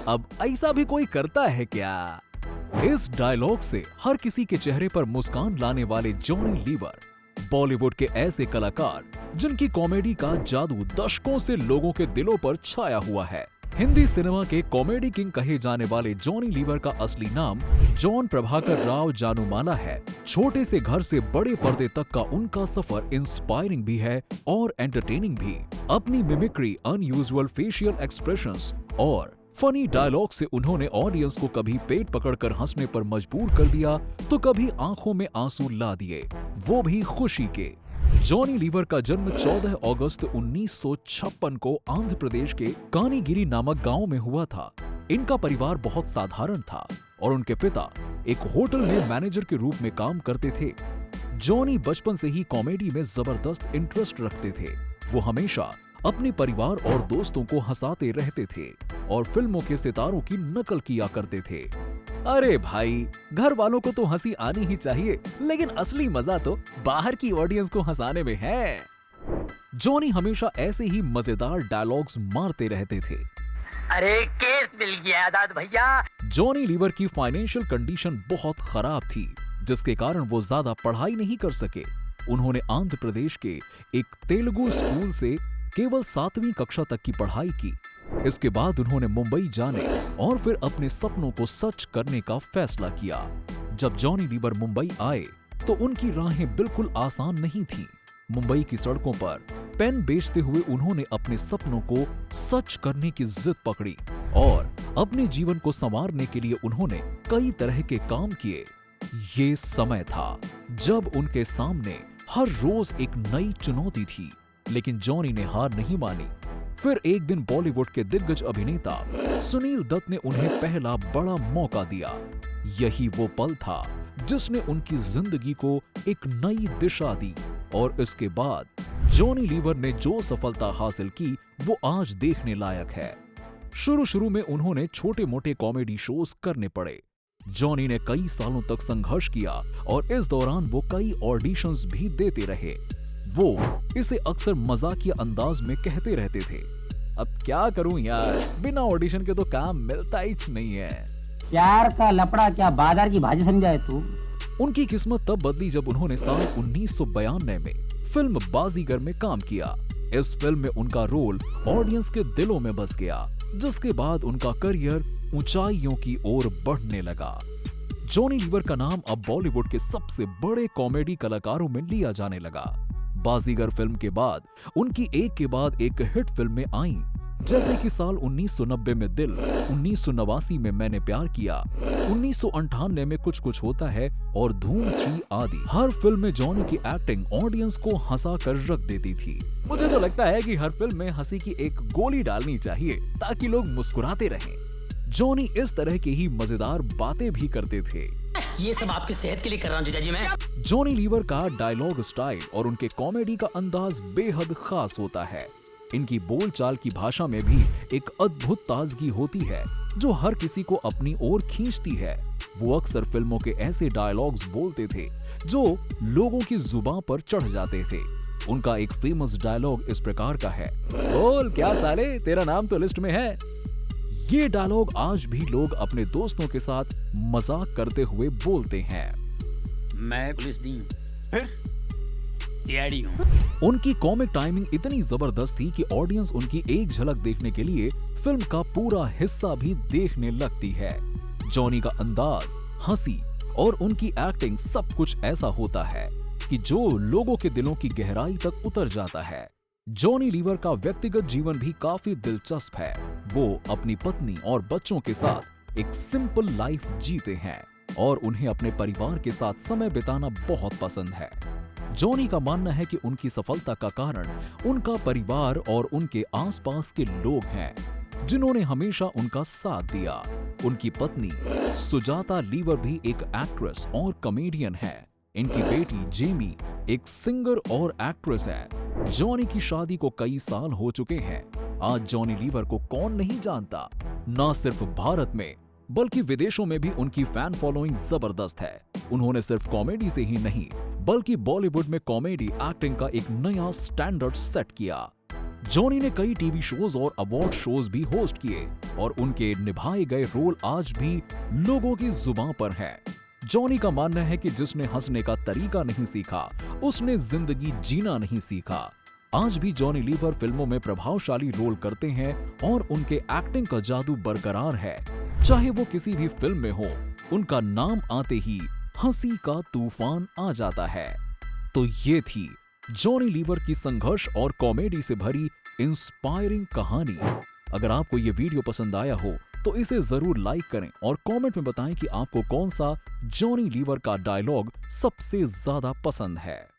अब ऐसा भी कोई करता है क्या? इस डायलॉग से हर किसी के चेहरे पर मुस्कान लाने वाले जॉनी लीवर बॉलीवुड के ऐसे कलाकार जिनकी कॉमेडी का जादू दशकों से लोगों के दिलों पर छाया हुआ है। हिंदी सिनेमा के कॉमेडी किंग कहे जाने वाले जॉनी लीवर का असली नाम जॉन प्रभाकर राव जानूमाला है। छोटे से घर से बड़े पर्दे तक का उनका सफर इंस्पायरिंग भी है और एंटरटेनिंग भी। अपनी मिमिक्री, अनयूजुअल फेशियल एक्सप्रेशंस और फनी डायलॉग से उन्होंने ऑडियंस को कभी पेट पकड़कर हंसने पर मजबूर कर दिया तो कभी आंखों में आंसू ला दिए, वो भी खुशी के। जॉनी लीवर का जन्म 14 अगस्त 1956 को आंध्र प्रदेश के कानीगिरी नामक गांव में हुआ था। इनका परिवार बहुत साधारण था और उनके पिता एक होटल में मैनेजर के रूप में काम करते थे। जॉनी बचपन से ही कॉमेडी में जबरदस्त इंटरेस्ट रखते थे। वो हमेशा अपने परिवार और दोस्तों को हंसाते रहते थे और फिल्मों के सितारों की नकल किया करते थे। अरे भाई, घर वालों को तो हंसी आनी ही चाहिए, लेकिन असली मजा तो बाहर की ऑडियंस को हंसाने में है। जॉनी हमेशा ऐसे ही मजेदार डायलॉग्स मारते रहते थे। अरे केस मिल गया दाद भैया। जॉनी लीवर की फाइनेंशियल कंडीशन बहुत खराब थी, जिसके कारण वो ज्यादा पढ़ाई नहीं कर सके। उन्होंने आंध्र प्रदेश के एक तेलुगु स्कूल से केवल 7वीं कक्षा तक की पढ़ाई की। इसके बाद उन्होंने मुंबई जाने और फिर अपने सपनों को सच करने का फैसला किया। जब जॉनी लीवर मुंबई आए तो उनकी राहें बिल्कुल आसान नहीं थीं। मुंबई की सड़कों पर पेन बेचते हुए उन्होंने अपने सपनों को सच करने की जिद पकड़ी और अपने जीवन को संवारने के लिए उन्होंने कई तरह के काम किए। ये समय था जब उनके सामने हर रोज एक नई चुनौती थी, लेकिन जॉनी ने हार नहीं मानी। फिर एक दिन बॉलीवुड के दिग्गज अभिनेता सुनील दत्त ने उन्हें पहला बड़ा मौका दिया। यही वो पल था जिसने उनकी जिंदगी को एक नई दिशा दी और इसके बाद जॉनी लीवर ने जो सफलता हासिल की वो आज देखने लायक है। शुरू में उन्होंने छोटे मोटे कॉमेडी शोज करने पड़े। जॉनी ने कई सालों तक संघर्ष किया और इस दौरान वो कई ऑडिशंस भी देते रहे। वो इसे अक्सर मजाकिया अंदाज में कहते रहते थे, अब क्या करूं यार, बिना ऑडिशन के तो काम मिलता ही नहीं है। प्यार का लपड़ा क्या बाजार की भाजी समझा है तू? उनकी किस्मत तब बदली जब उन्होंने साल 1992 में फिल्म बाजीगर में काम किया। इस फिल्म में उनका रोल ऑडियंस के दिलों में बस गया, जिसके बाद उनका करियर ऊंचाइयों की ओर बढ़ने लगा। जॉनी लीवर का नाम अब बॉलीवुड के सबसे बड़े कॉमेडी कलाकारों में लिया जाने लगा। बाजीगर फिल्म के बाद उनकी एक के बाद एक हिट फिल्में आईं, जैसे कि साल 1990 में दिल, 1989 में मैंने प्यार किया, 1998 में कुछ कुछ होता है और धूम 3 आदि। हर फिल्म में जॉनी की एक्टिंग ऑडियंस को हंसा कर रख देती थी। मुझे तो लगता है कि हर फिल्म में हंसी की एक गोली डालनी चाहिए ताकि लोग मुस्कुराते रहें। जॉनी इस तरह की ही मजेदार बातें भी करते थे। ये सब आपकी सेहत के लिए कर रहा हूँ जीजाजी मैं। जॉनी लीवर का डायलॉग स्टाइल और उनके कॉमेडी का अंदाज बेहद खास होता है। इनकी बोलचाल की भाषा में भी एक अद्भुत ताजगी होती है जो हर किसी को अपनी ओर खींचती है। वो अक्सर फिल्मों के ऐसे डायलॉग्स बोलते थे जो लोगों की जुबान पर चढ़ जाते थे। उनका एक फेमस डायलॉग इस प्रकार का है, बोल क्या साले, तेरा नाम तो लिस्ट में है। ये डायलॉग आज भी लोग अपने दोस्तों के साथ मजाक करते हुए बोलते हैं। मैं पुलिस नहीं हूँ, फिर सीआईडी हूँ। उनकी कॉमिक टाइमिंग इतनी जबरदस्त थी कि ऑडियंस उनकी एक झलक देखने के लिए फिल्म का पूरा हिस्सा भी देखने लगती है। जॉनी का अंदाज, हंसी और उनकी एक्टिंग सब कुछ ऐसा होता है कि जो लोगों के दिलों की गहराई तक उतर जाता है। जॉनी लीवर का व्यक्तिगत जीवन भी काफी दिलचस्प है। वो अपनी पत्नी और बच्चों के साथ एक सिंपल लाइफ जीते हैं और उन्हें अपने परिवार के साथ समय बिताना बहुत पसंद है। जॉनी का मानना है कि उनकी सफलता का कारण उनका परिवार और उनके आसपास के लोग हैं, जिन्होंने हमेशा उनका साथ दिया। उनकी पत्नी सुजाता लीवर भी एक एक्ट्रेस और कॉमेडियन है। इनकी बेटी जेमी एक सिंगर और एक्ट्रेस है। जॉनी की शादी को कई साल हो चुके हैं। आज जॉनी लीवर को कौन नहीं जानता। न सिर्फ भारत में बल्कि विदेशों में भी उनकी फैन फॉलोइंग जबरदस्त है। उन्होंने सिर्फ कॉमेडी से ही नहीं बल्कि बॉलीवुड में कॉमेडी एक्टिंग का एक नया स्टैंडर्ड सेट किया। जॉनी ने कई टीवी शोज और अवार्ड शोज भी होस्ट किए और उनके निभाए गए रोल आज भी लोगों की जुबान पर हैं। जॉनी का मानना है कि जिसने हंसने का तरीका नहीं सीखा, उसने जिंदगी जीना नहीं सीखा। आज भी जॉनी लीवर फिल्मों में प्रभावशाली रोल करते हैं और उनके एक्टिंग का जादू बरकरार है। चाहे वो किसी भी फिल्म में हो, उनका नाम आते ही हंसी का तूफान आ जाता है। तो ये थी जॉनी लीवर की संघर्ष और कॉमेडी से भरी इंस्पायरिंग कहानी। अगर आपको ये वीडियो पसंद आया हो तो इसे जरूर लाइक करें और कमेंट में बताएं कि आपको कौन सा जॉनी लीवर का डायलॉग सबसे ज्यादा पसंद है।